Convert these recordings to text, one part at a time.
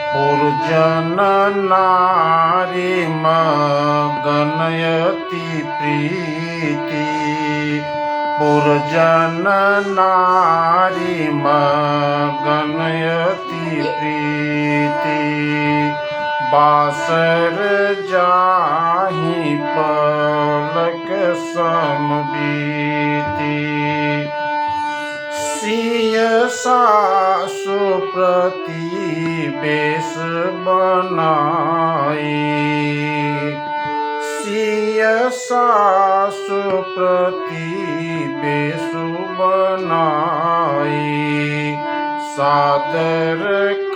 पुरजन नारी मगनयति प्रीति, पुरजन नारी मगनयति प्रीति, बासर जाहि पलक समबीति, सिय सासु प्रति बेस बनाई, सिय सासु प्रति बेस बनाई, सादर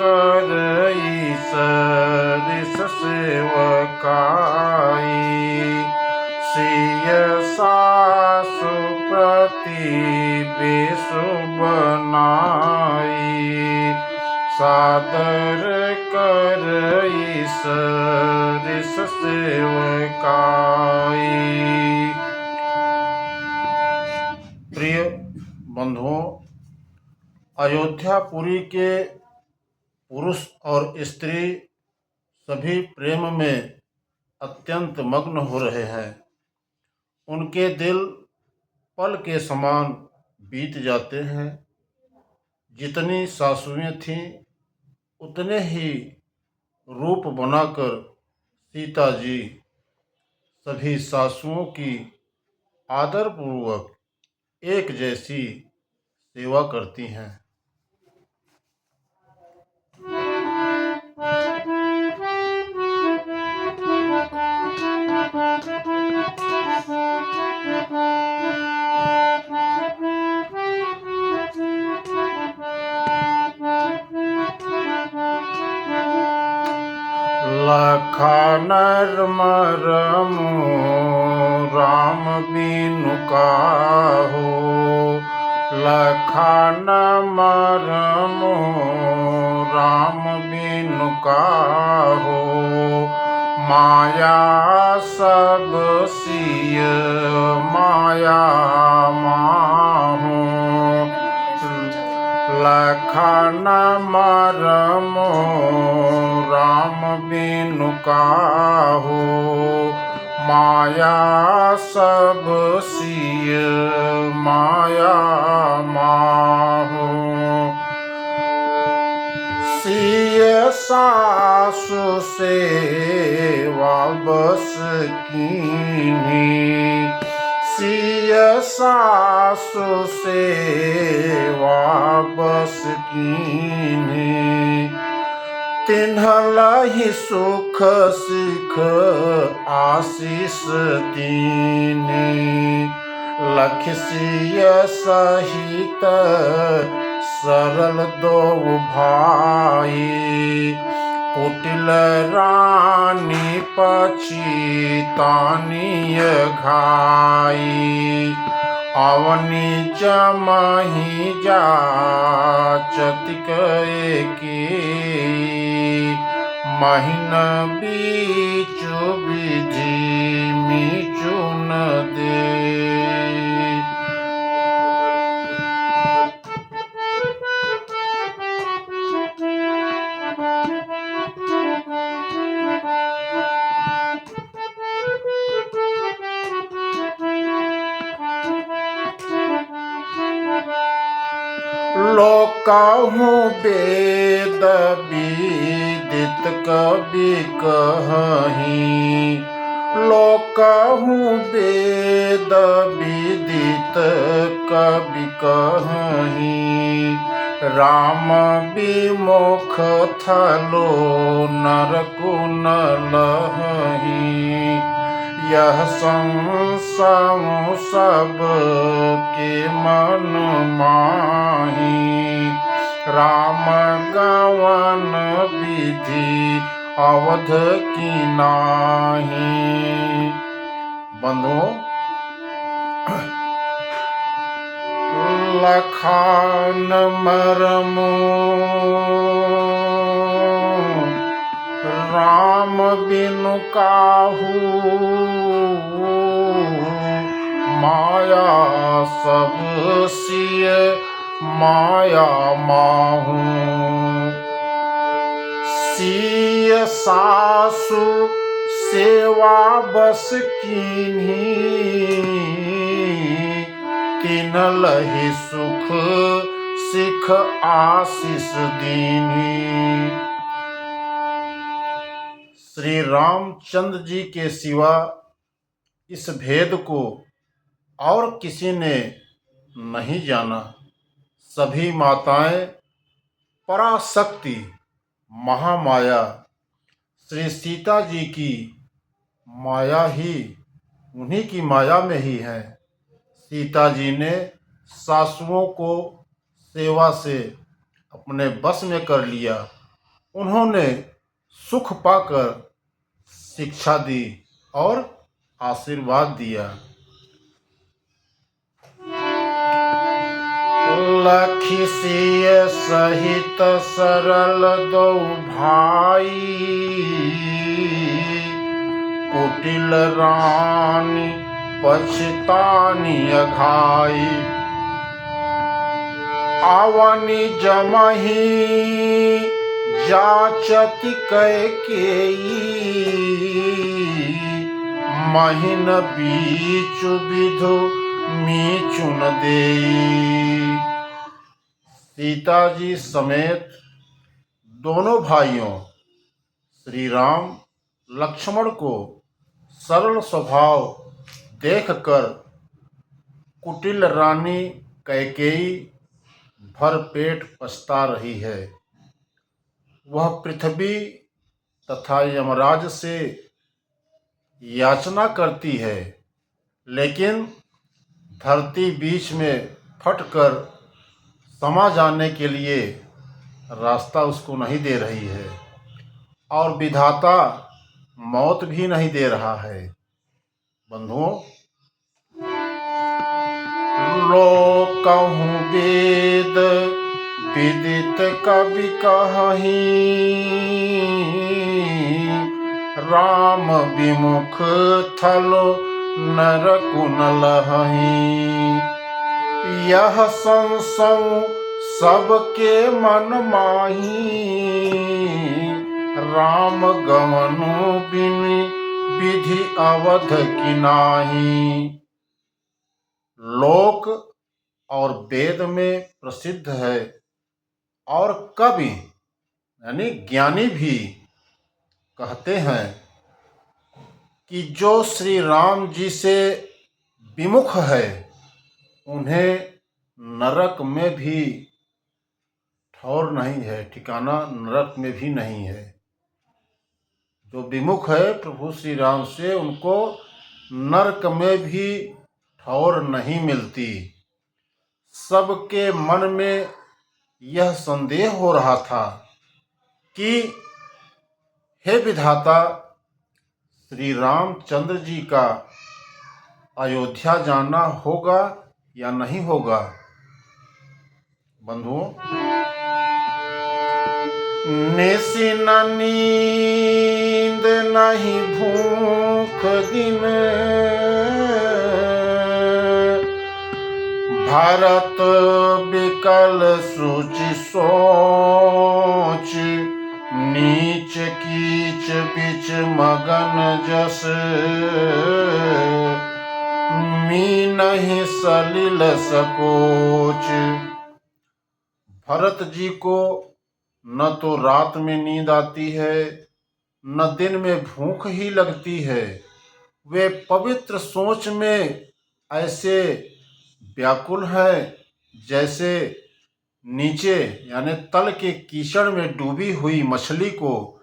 करई सरिस सेवकाई, सिय सासु प्रति बेस बनाई, सादर करई सरिस सेवकाई। प्रिय बंधुओं, अयोध्यापुरी के पुरुष और स्त्री सभी प्रेम में अत्यंत मग्न हो रहे हैं। उनके दिल पल के समान बीत जाते हैं। जितनी सासुएं थीं उतने ही रूप बनाकर सीता जी सभी सासुओं की आदरपूर्वक एक जैसी सेवा करती हैं। लखानर मरमु राम बिनु काहू, लखान मरमु राम बिनु काहू, माया सब सिय माया माहू, लखान मरमु राम बिनु काहू, माया सब सिय माया माहू, सिय सासु सेवा बस कीन्ही, सिय सासु सेवा बस कीन्ही, तिन्हलहि सुख सिख आशीष दीनी, लख सिय सहित सरल दो भाई, कुटिल रानी पछितानिय घाई, अवनि जमहि जाचति की, महिन बीचु विधि मीचु न दे। लोकाहु वेद विदित कवि कहीं, लोकाहु वेद विदित कवि कहीं, राम विमुख थलो नरकु न लहही। यह संसव सब के मन माही। राम गवन विधि अवध की नाही। बंधुओं, लखान मरमो राम बिनु काहू। माया सब सिय माया माहू। सिय सासु सेवा बस कीन्ही। किनलहि सुख सिख आशीष दीन्ही। श्री रामचंद्र जी के सिवा इस भेद को और किसी ने नहीं जाना। सभी माताएं पराशक्ति महामाया श्री सीता जी की माया ही उन्हीं की माया में ही है। सीता जी ने सासुओं को सेवा से अपने बस में कर लिया। उन्होंने सुख पाकर शिक्षा दी और आशीर्वाद दिया। लखी सिय सहित सरल दो भाई। कुटिल रानी पछतानी अघाई। आवनी जमही जाचति कैकेयी। महिन बीचु विधु मीचुन देई। सीता जी समेत दोनों भाइयों श्री राम लक्ष्मण को सरल स्वभाव देखकर कुटिल रानी कैकेयी भरपेट पछता रही है। वह पृथ्वी तथा यमराज से याचना करती है, लेकिन धरती बीच में फटकर समा जाने के लिए रास्ता उसको नहीं दे रही है और विधाता मौत भी नहीं दे रहा है। बंधुओं, लोकहु वेद विदित कवि कहि। राम विमुख थलो नरकु न लहही। यह संसव सबके मन माही। राम गवनु बिन विधि अवध की नाही। लोक और वेद में प्रसिद्ध है और कवि यानी ज्ञानी भी कहते हैं कि जो श्री राम जी से विमुख है उन्हें नरक में भी ठौर नहीं है, ठिकाना नरक में भी नहीं है। जो विमुख है प्रभु श्री राम से उनको नरक में भी ठौर नहीं मिलती। सबके मन में यह संदेह हो रहा था कि हे विधाता, श्री रामचंद्र जी का अयोध्या जाना होगा या नहीं होगा। बंधुओं, निसी न नींद नहीं भूख दिन। भरत बिकल सूचि सोच। नीच कीच बिच मगन जस। मीनहि सलिल सकोच। भरत जी को न तो रात में नींद आती है न दिन में भूख ही लगती है। वे पवित्र सोच में ऐसे व्याकुल हैं जैसे नीचे यानी तल के कीचड़ में डूबी हुई मछली को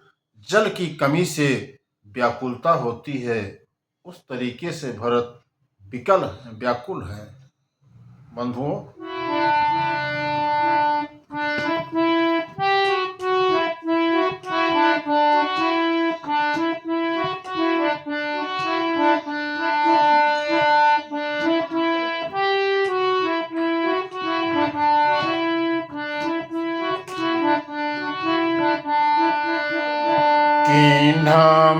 जल की कमी से व्याकुलता होती है, उस तरीके से भरत व्याकुल है। बंधुओं,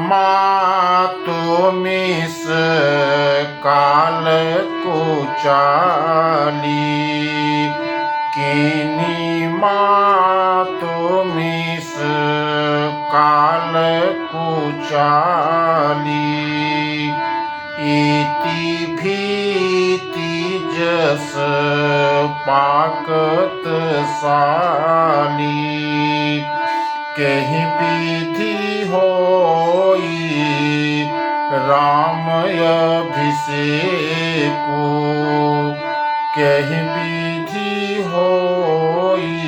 मातु मिस काल कुचाली, किन्हीं मातु मिस काल कुचाली, इति भीति जस पाकत साली, कहीं विधि होई राम अभिषेको, कहीं विधि होई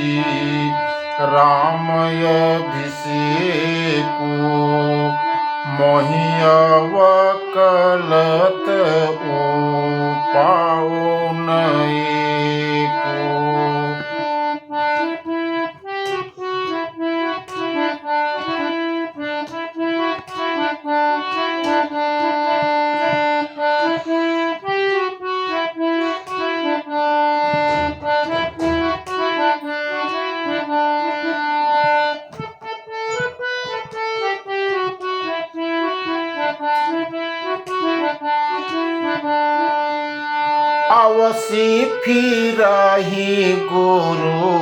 राम अभिषेको, मोहि अवकलत ओ पाउन एको। अवसि फिरहि गुरु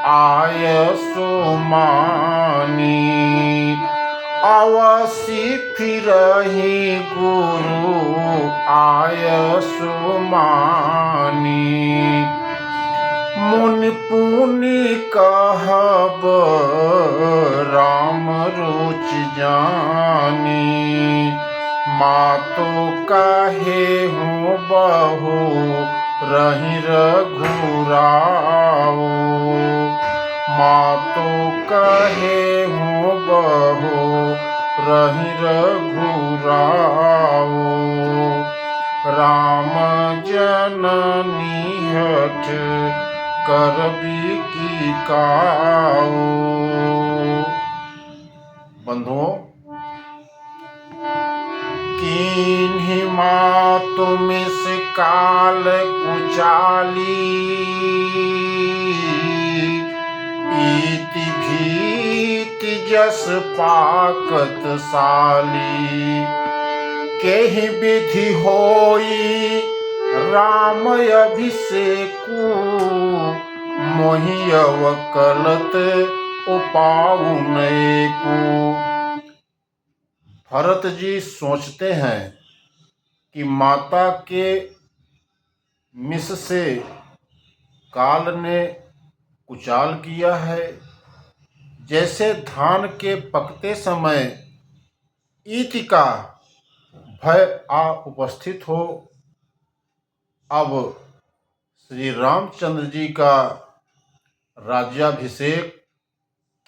आय सुमानी, अवसि फिरहि गुरु आय सुमानी, मुनि पुनि कहब राम रुचि जानी, मातो कहे हूँ बहु रहि रघुराओ, मातो कहे हूँ बहु रहि रघुराओ, राम जननी हठ करबी की काओ। बंधुओं, किन्हीं मातु मिस काल कुचाली, इति भीति जस पाकत साली, केहि विधि होई राम अभिषेकु, मोहि अवकलत उपाउन एको। भरत जी सोचते हैं कि माता के मिस से काल ने कुचाल किया है, जैसे धान के पकते समय ईति का भय आ उपस्थित हो। अब श्री रामचंद्र जी का राज्याभिषेक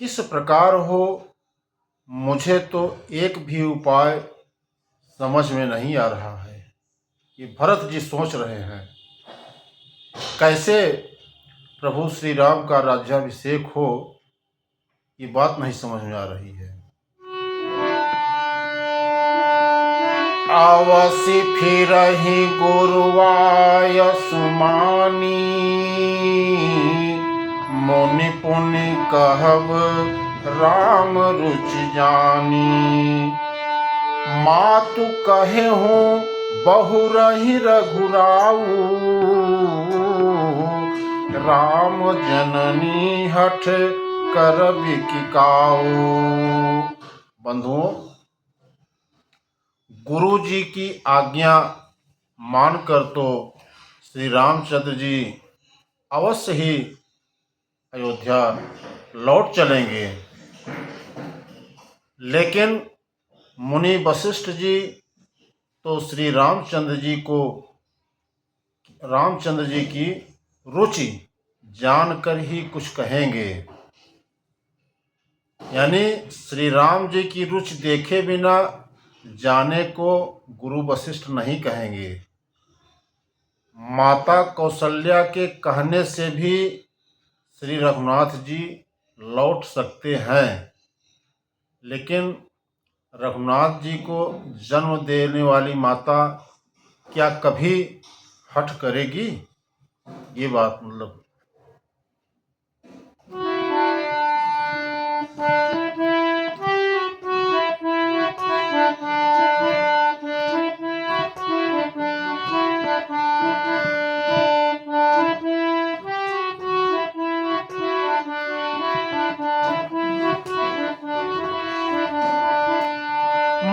किस प्रकार हो, मुझे तो एक भी उपाय समझ में नहीं आ रहा है। ये भरत जी सोच रहे हैं कैसे प्रभु श्री राम का राज्याभिषेक हो, ये बात नहीं समझ में आ रही है। अवसि फिरहि गुरुआय सुमानी, मुनि पुनि कहब राम रुचि जानी, मातु कहे हूँ बहु रहि रघुराऊ, राम जननी हठ करबी की काऊ। बंधुओं, गुरु जी की आज्ञा मानकर तो श्री रामचंद्र जी अवश्य ही अयोध्या लौट चलेंगे, लेकिन मुनि वशिष्ठ जी तो श्री रामचंद्र जी की रुचि जानकर ही कुछ कहेंगे। यानी श्री राम जी की रुचि देखे बिना जाने को गुरु वशिष्ठ नहीं कहेंगे। माता कौशल्या के कहने से भी श्री रघुनाथ जी लौट सकते हैं, लेकिन रघुनाथ जी को जन्म देने वाली माता क्या कभी हठ करेगी? ये बात मतलब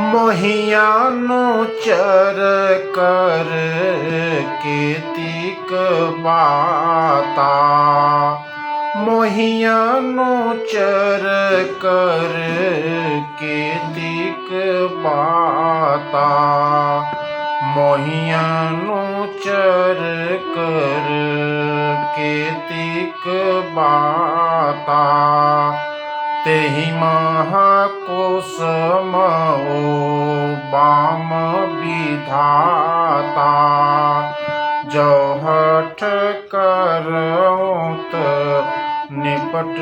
मोहियानो चर कर केतिक बाता, मोहियानो चर कर केतिक बाता, मोहियानो चर कर केतिक बाता, तेहि महाकोशमओ बाम विधाता, जो हठ करउत निपट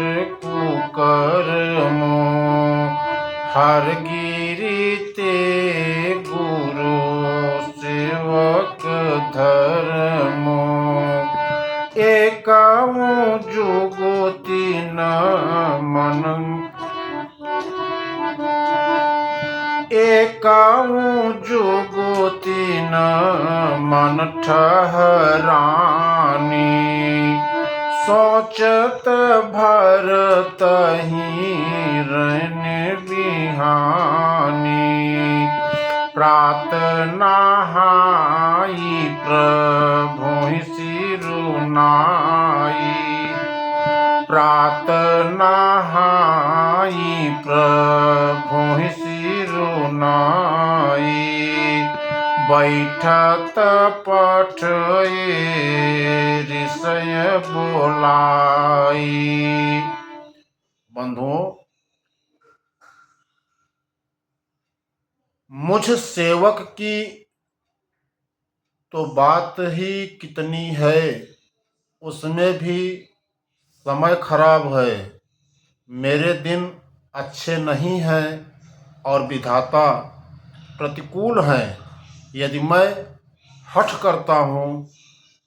कुकर्मो, हर गिरि ते गुरु सेवक धर्मो, एकाऊ जुगति न मन, एकाऊ जुगति न मन ठहरानी, सोचत भरतहि रैन बिहानी, प्रात नहाई प्रभु सिरुनाई, प्रात नहाई प्रभु सिरुनाई, बैठत पठ ऋषय बोलाई। बंधुओं, मुझ सेवक की तो बात ही कितनी है, उसमें भी समय खराब है, मेरे दिन अच्छे नहीं हैं और विधाता प्रतिकूल हैं। यदि मैं हठ करता हूँ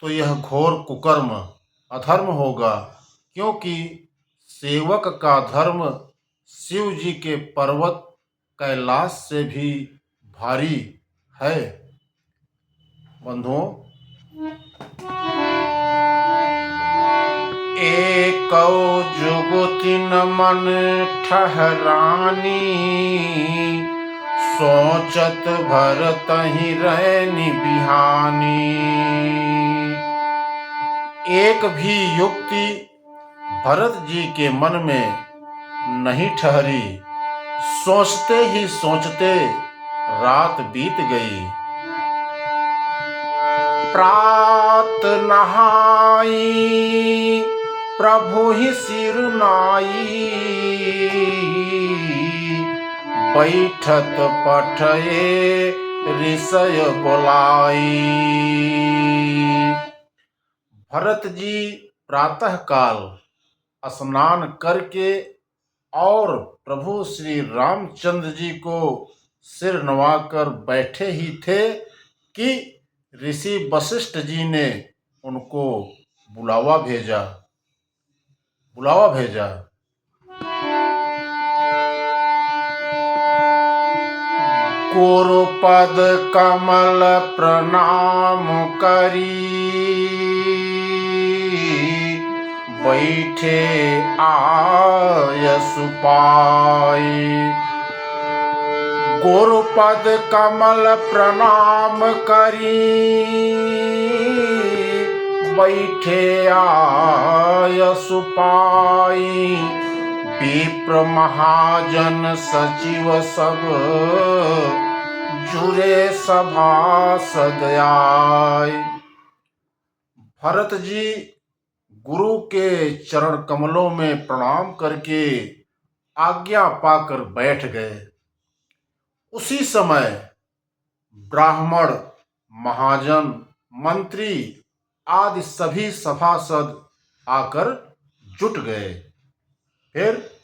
तो यह घोर कुकर्म अधर्म होगा, क्योंकि सेवक का धर्म शिव जी के पर्वत कैलाश से भी भारी है। बंधुओं, एकौ जुगति न मन ठहरानी, सोचत भरतहि रैनि बिहानी, एक भी युक्ति भरत जी के मन में नहीं ठहरी, सोचते ही सोचते रात बीत गई। प्रात नहाई प्रभु ही सिरुनाई, बैठत पठये ऋषय बोलाई। भरत जी प्रातः काल स्नान करके और प्रभु श्री रामचंद्र जी को सिर नवाकर बैठे ही थे कि ऋषि वशिष्ठ जी ने उनको बुलावा भेजा। गुरुपद कमल प्रणाम करी, बैठे आयसु पाई। गुरुपद कमल प्रणाम करी, बैठे आयसु पाई। विप्र महाजन सचिव सब जुरे सभासद आए। भरत जी गुरु के चरण कमलों में प्रणाम करके आज्ञा पाकर बैठ गए। उसी समय ब्राह्मण, महाजन, मंत्री आदि सभी सभासद आकर जुट गए। फिर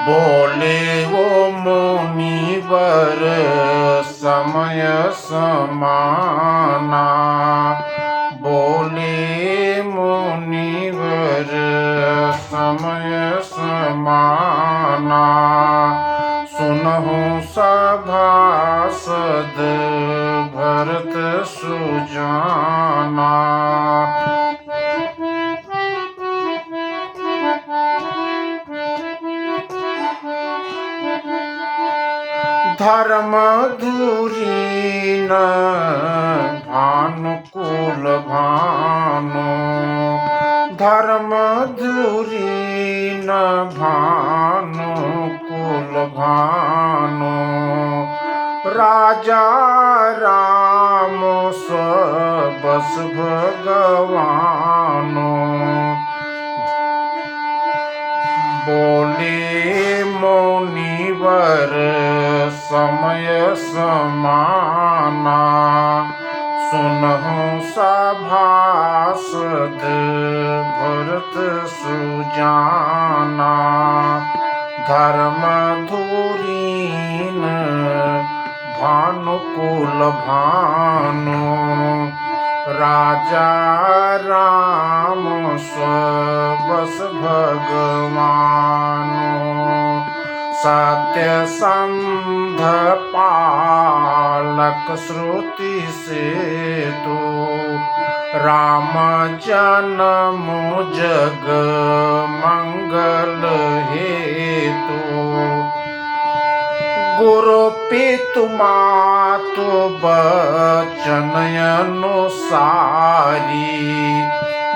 बोले वो मुनिवर समय समाना, बोले मुनिवर समय समाना, सुनहु सभासद भरत सुजाना। धर्म धुरीन भानुकुल भानु, धर्म धुरीन भानुकुल भानु, राजा राम स्वबस भगवानु। बोले मुनिवर समय समाना, सुनहु सभासद भरत सुजाना। धर्म धुरीन भानुकुल भानु, राजा राम स्वबस भगवानु। सत्यसंध पालक श्रुति सेतु, राम जन्म जग मंगल हेतु। गुरु पितु मातु बचन अनुसारी,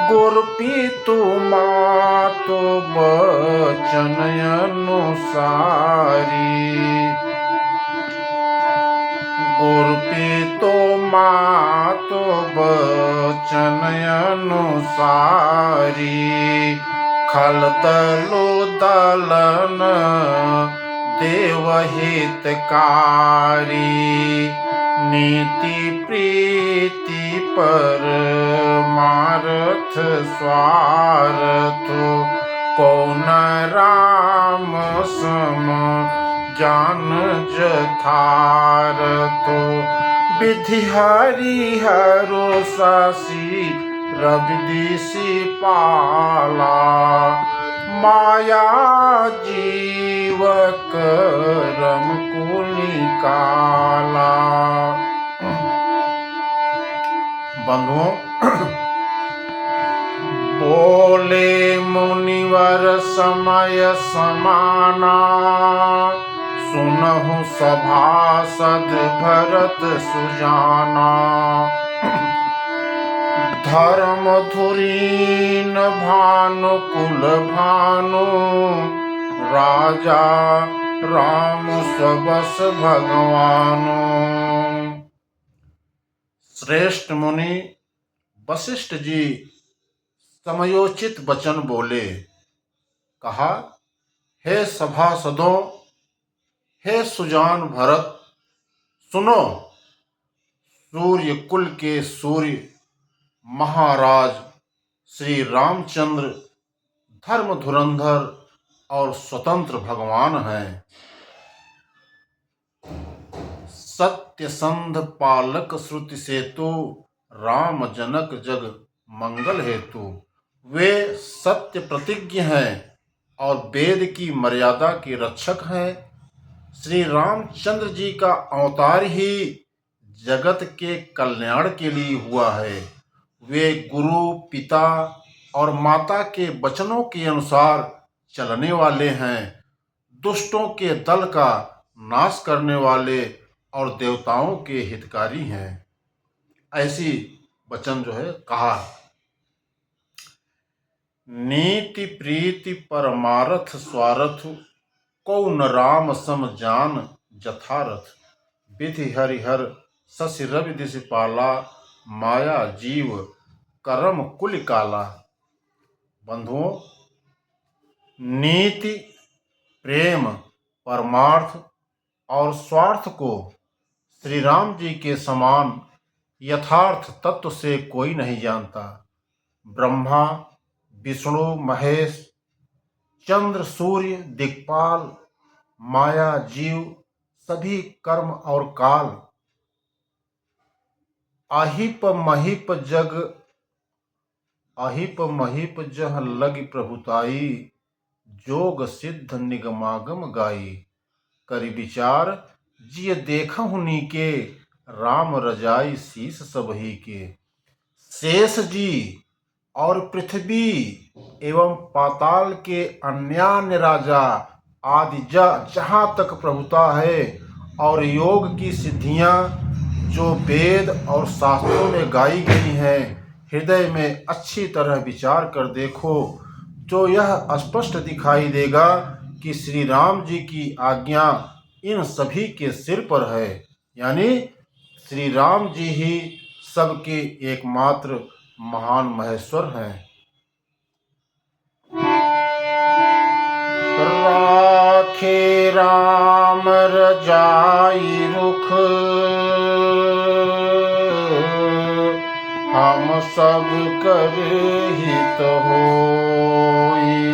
गुरु पितु मातु बचन अनुसारी। गुरु पितु मातु बचन अनुसारी, खल दलु दलन देवहितकारी। नीति प्रीति परमार्थ स्वार्थ, कौन राम सम जान जथारथ। विधि हरिहरो शशि रविदिशि पाला, माया जीव करम कुनिकाला। बंधुओं, बोले मुनिवर समय समाना, सुनहु सभासद भरत सुजाना। धर्म धुरीन भानुकुल भानु, राजा राम स्वबस भगवानु। श्रेष्ठ मुनि वशिष्ठ जी समयोचित वचन बोले। कहा, हे सभासदों, हे सुजान भरत, सुनो। सूर्य कुल के सूर्य महाराज श्री रामचंद्र धर्म धुरंधर और स्वतंत्र भगवान हैं। सत्यसंध पालक श्रुति सेतु, राम जनक जग मंगल हेतु। वे सत्य प्रतिज्ञ हैं और वेद की मर्यादा के रक्षक हैं। श्री रामचंद्र जी का अवतार ही जगत के कल्याण के लिए हुआ है। वे गुरु, पिता और माता के वचनों के अनुसार चलने वाले हैं। दुष्टों के दल का नाश करने वाले और देवताओं के हितकारी हैं। ऐसी वचन जो है कहा। नीति प्रीति परमारथ स्वार्थ, को न राम सम जान जथारथ। विधि हरिहर शशि रवि दिश पाला, माया जीव करम कुल काला। बंधुओं, नीति, प्रेम, परमार्थ और स्वार्थ को श्री राम जी के समान यथार्थ तत्व से कोई नहीं जानता। ब्रह्मा, विष्णु, महेश, चंद्र, सूर्य, दिक्पाल, माया, जीव, सभी कर्म और काल, अहिप महिप जग, अहिप महिप जह लग प्रभुताई, जोग सिद्ध निगमागम गाई। करि विचार जिय देखहु नीके, राम रजाई शीस सबही के। शेष जी और पृथ्वी एवं पाताल के अन्यान्य राजा आदि जहाँ तक प्रभुता है और योग की सिद्धियां जो वेद और शास्त्रों में गाई गई हैं, हृदय में अच्छी तरह विचार कर देखो तो यह स्पष्ट दिखाई देगा कि श्री राम जी की आज्ञा इन सभी के सिर पर है। यानी श्री राम जी ही सबके एकमात्र महान महेश्वर हैं। राखे राम रजाई रुख, हम सब कर हित होई।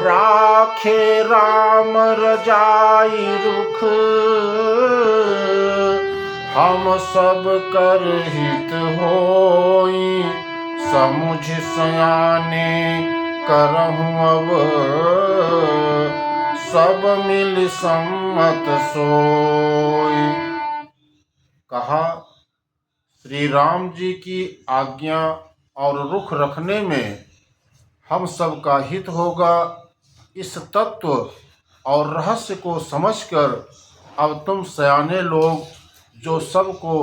राखे राम रजाई रुख, हम सब कर हित होई। समुझ सयाने करहूँ अब, सब मिल सम्मत सोई। कहा, श्री राम जी की आज्ञा और रुख रखने में हम सब का हित होगा। इस तत्व और रहस्य को समझकर अब तुम सयाने लोग जो सबको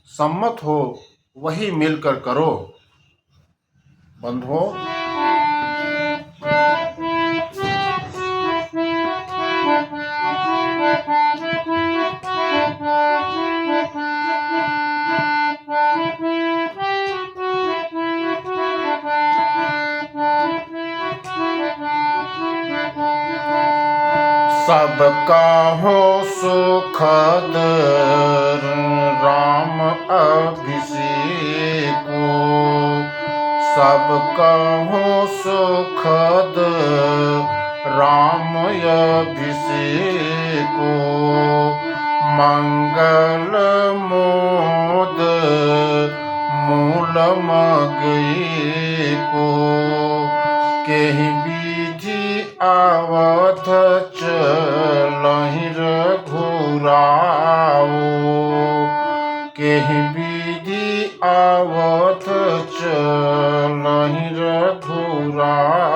सम्मत हो वही मिलकर करो। बंधुओं, सबका हो सुखद राम अभिषेको, सबका हो सुखद राम अभिषेको। मंगल मोद मूल मगई को, केहि विधि आवत चलहि रघुराओ। केहि विधि आवत चलहि रघुराओ।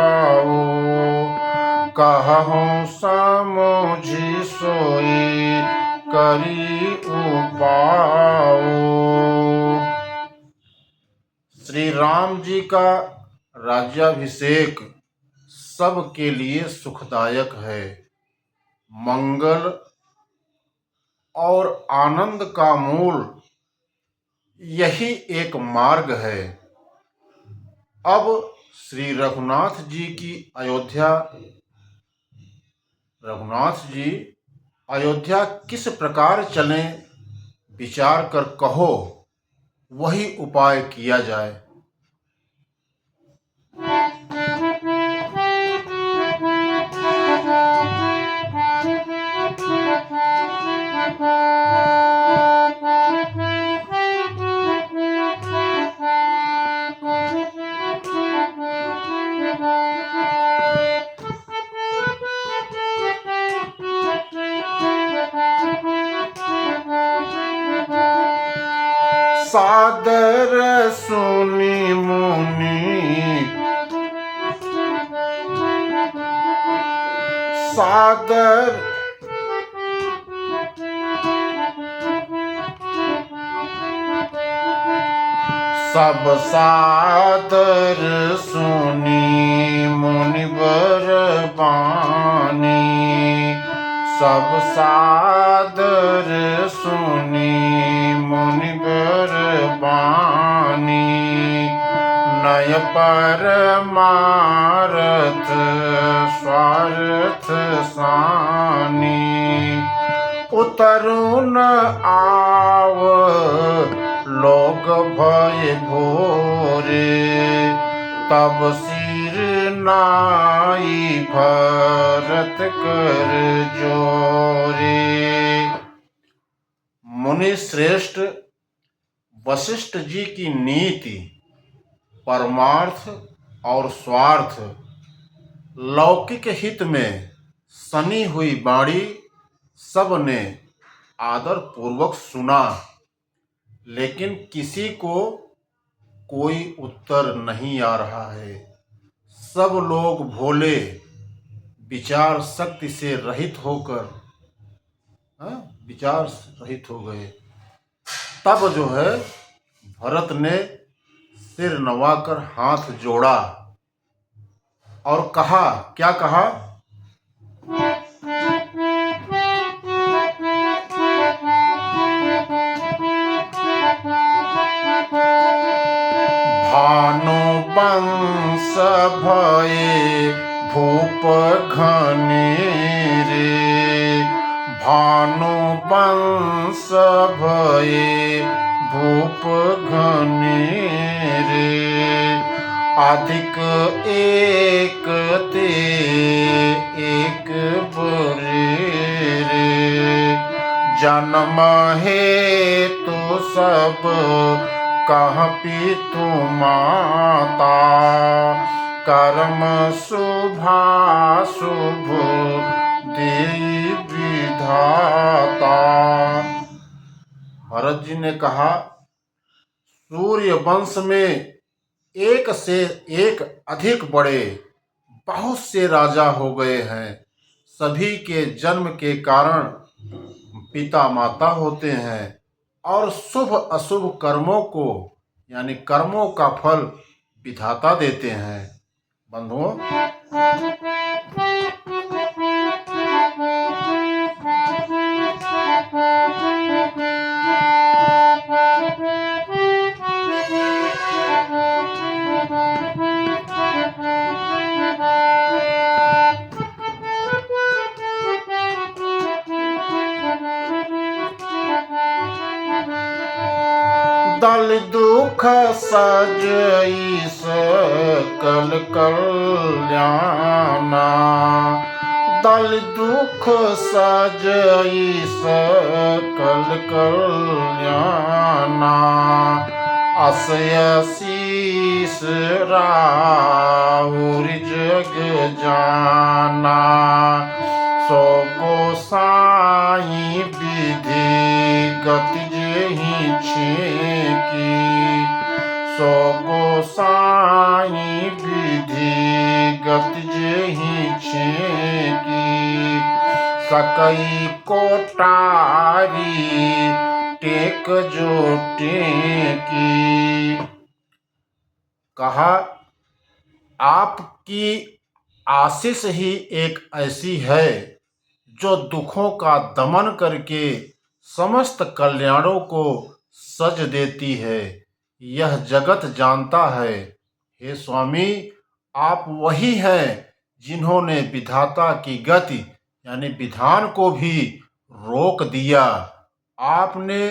कहूँ समुझि सोई करी उपाओ। श्री राम जी का राज्याभिषेक सबके लिए सुखदायक है। मंगल और आनंद का मूल यही एक मार्ग है। अब श्री रघुनाथ जी की अयोध्या किस प्रकार चलें, विचार कर कहो, वही उपाय किया जाए। सादर सुनी मुनि, सादर सब सादर सुनी मुनिवर बानी, सब सादर सुनी मुनिवर बानी, नय परमारथ स्वार्थ सानी, उतरु न आव लोग भय भोरे, तब सिर नाई भरत कर जोरे। मुनि श्रेष्ठ वशिष्ठ जी की नीति, परमार्थ और स्वार्थ, लौकिक हित में सनी हुई बाणी सब ने आदर पूर्वक सुना, लेकिन किसी को कोई उत्तर नहीं आ रहा है। सब लोग भोले, विचार शक्ति से रहित होकर विचार रहित हो गए। तब जो है भरत ने सिर नवाकर हाथ जोड़ा और कहा, क्या कहा? भानु वंश भये भूप घनेरे, भानु वंश भये भूप घनेरे, अधिक एक ते एक बरेरे, जन्म हेतु सब कह पितु माता, कर्म शुभाशुभ देई विधाता। भरत जी ने कहा, सूर्य वंश में एक से एक अधिक बड़े बहुत से राजा हो गए हैं। सभी के जन्म के कारण पिता माता होते हैं और शुभ अशुभ कर्मों को यानी कर्मों का फल विधाता देते हैं। बंधुओं, दल दुख सजई सकल कल्याणा, दल दुख सजई सकल कल्याणा, असय शीस राहुर जग जाना, सो गोसाई विधि गति जेहि छेकी, सो गोसाई विधि गति जेहि छेकी, सकई कोटारी टेक जो टेकी। कहा, आपकी आशीष ही एक ऐसी है जो दुखों का दमन करके समस्त कल्याणों को सज देती है। यह जगत जानता है। हे स्वामी, आप वही हैं जिन्होंने विधाता की गति यानी विधान को भी रोक दिया। आपने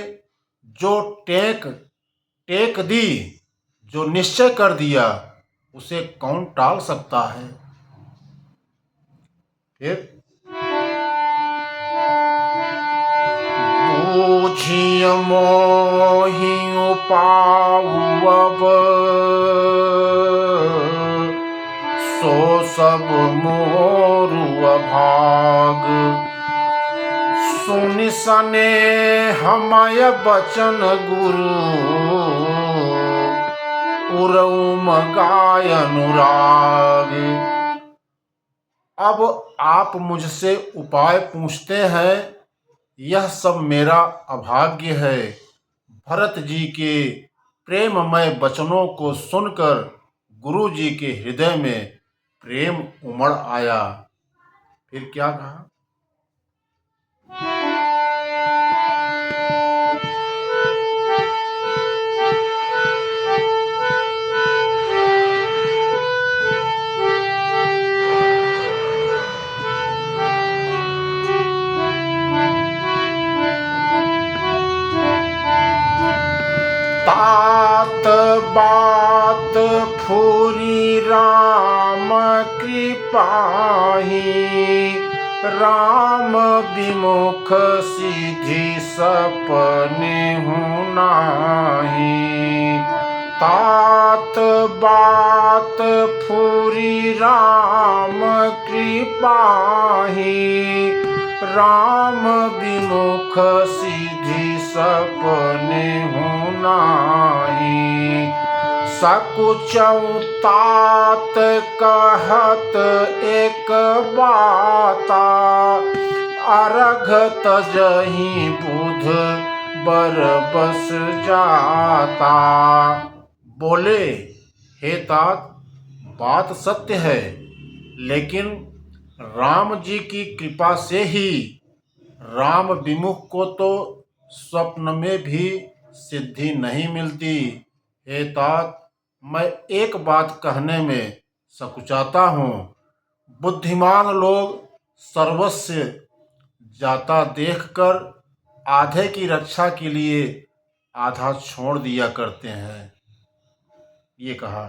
जो टेक दी, जो निश्चय कर दिया, उसे कौन टाल सकता है। फिर बूझिय मोहि उपाउ अब, सो सब मोरु अभाग, सुनि सनेहमय बचन गुरु, उरऊ गाय अनुराग। अब आप मुझसे उपाय पूछते हैं, यह सब मेरा अभाग्य है। भरत जी के प्रेममय वचनों को सुनकर गुरु जी के हृदय में प्रेम उमड़ आया। फिर क्या कहा? तात बात फूरी राम कृपाही, राम विमुख सीधी सपने हूँ नाही। तात बात फूरी राम कृपाही, राम विमुख सीधी सपने हूँ नाही। सकुचऊ तात कहत एक बाता, अर्घ तजहि बुध बर बस जाता। बोले, हे तात, बात सत्य है, लेकिन राम जी की कृपा से ही राम विमुख को तो स्वप्न में भी सिद्धि नहीं मिलती। हे तात, मैं एक बात कहने में सकुचाता हूँ। बुद्धिमान लोग सर्वस्व जाता देखकर आधे की रक्षा के लिए आधा छोड़ दिया करते हैं। ये कहा।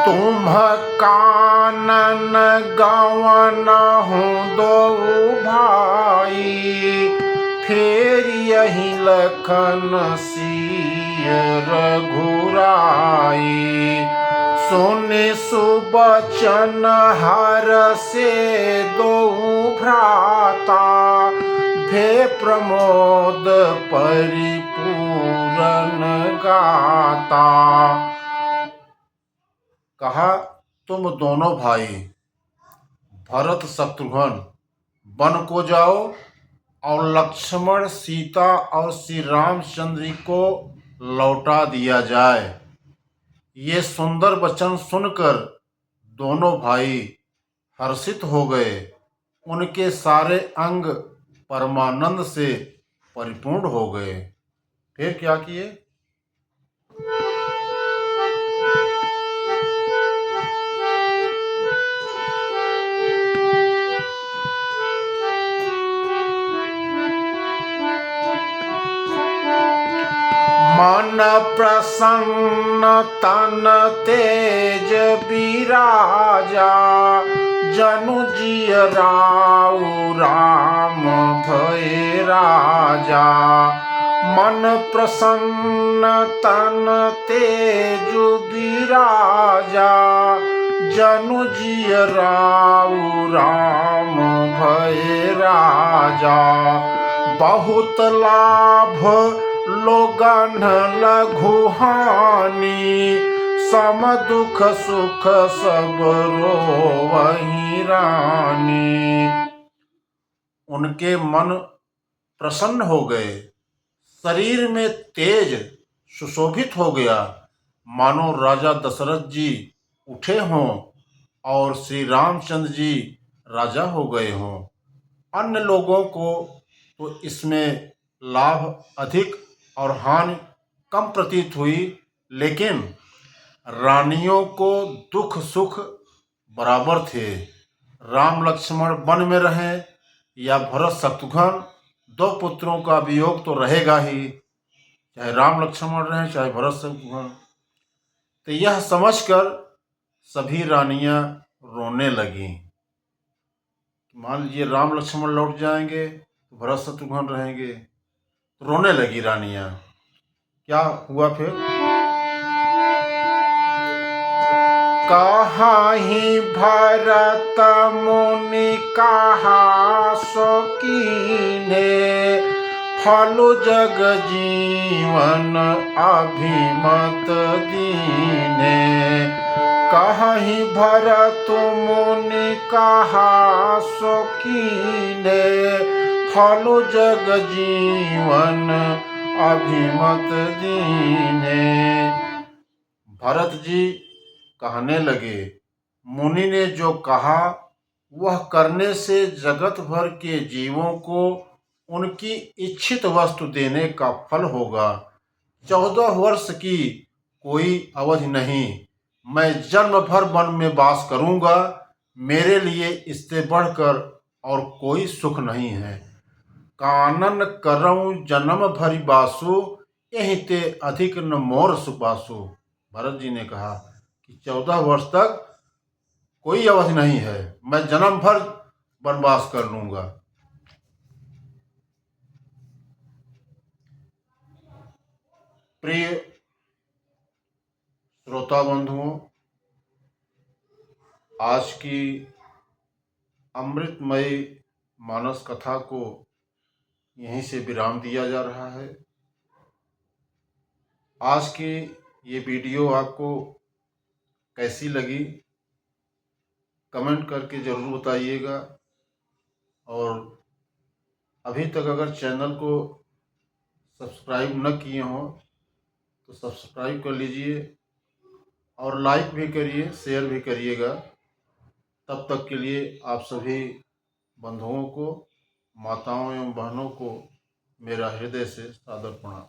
तुम कानन गवनहु दो भाई, फिर यही लखन सिय रघुराई। सुनि सुबचन हर से दो भ्राता, भे प्रमोद परिपूरन गाता। कहा, तुम दोनों भाई भरत शत्रुघ्न वन को जाओ और लक्ष्मण सीता और श्री रामचंद्र को लौटा दिया जाए। ये सुंदर वचन सुनकर दोनों भाई हर्षित हो गए। उनके सारे अंग परमानंद से परिपूर्ण हो गए। फिर क्या किए? मन प्रसन्न तन तेज विराजा, जनु जिय राउ राम भय राजा। मन प्रसन्न तन तेज विराजा, जनु जिय राउ राम भय राजा। बहुत लाभ लोगन लघु हानि, सम दुख सुख सब रोवहि रानी। उनके मन प्रसन्न हो गए, शरीर में तेज सुशोभित हो गया, मानो राजा दशरथ जी उठे हों और श्री रामचंद्र जी राजा हो गए हों। अन्य लोगों को तो इसमें लाभ अधिक और हानि कम प्रतीत हुई, लेकिन रानियों को दुख सुख बराबर थे। राम लक्ष्मण वन में रहें या भरत शत्रुघ्न, दो पुत्रों का वियोग तो रहेगा ही, चाहे राम लक्ष्मण रहें चाहे भरत शत्रुघ्न। तो यह समझकर सभी रानियां रोने लगीं। मान लीजिए राम लक्ष्मण लौट जाएंगे तो भरत शत्रुघ्न रहेंगे, तो रोने लगी रानियां। क्या हुआ फिर? कहाहि भरत मुनि कहा सो कीन्हे, फल जग जीवन अभिमत दीने, कहीं भरत मुनि कहा सो कीने। फल जग जीवन अभिमत दीने। भरत जी कहने लगे, मुनि ने जो कहा वह करने से जगत भर के जीवों को उनकी इच्छित वस्तु देने का फल होगा। 14 वर्ष की कोई अवधि नहीं, मैं जन्म भर वन में वास करूंगा। मेरे लिए इससे बढ़कर और कोई सुख नहीं है। कानन करऊं जन्म भरी बासु, यहीं ते अधिक न मोर सुपासु। भरत जी ने कहा कि 14 वर्ष तक कोई अवधि नहीं है, मैं जन्म भर वनवास कर लूंगा। प्रिय श्रोता बंधुओं, आज की अमृतमयी मानस कथा को यहीं से विराम दिया जा रहा है। आज की ये वीडियो आपको कैसी लगी कमेंट करके ज़रूर बताइएगा। और अभी तक अगर चैनल को सब्सक्राइब न किए हों तो सब्सक्राइब कर लीजिए और लाइक भी करिए, शेयर भी करिएगा। तब तक के लिए आप सभी बंधुओं को, माताओं एवं बहनों को मेरा हृदय से सादर प्रणाम।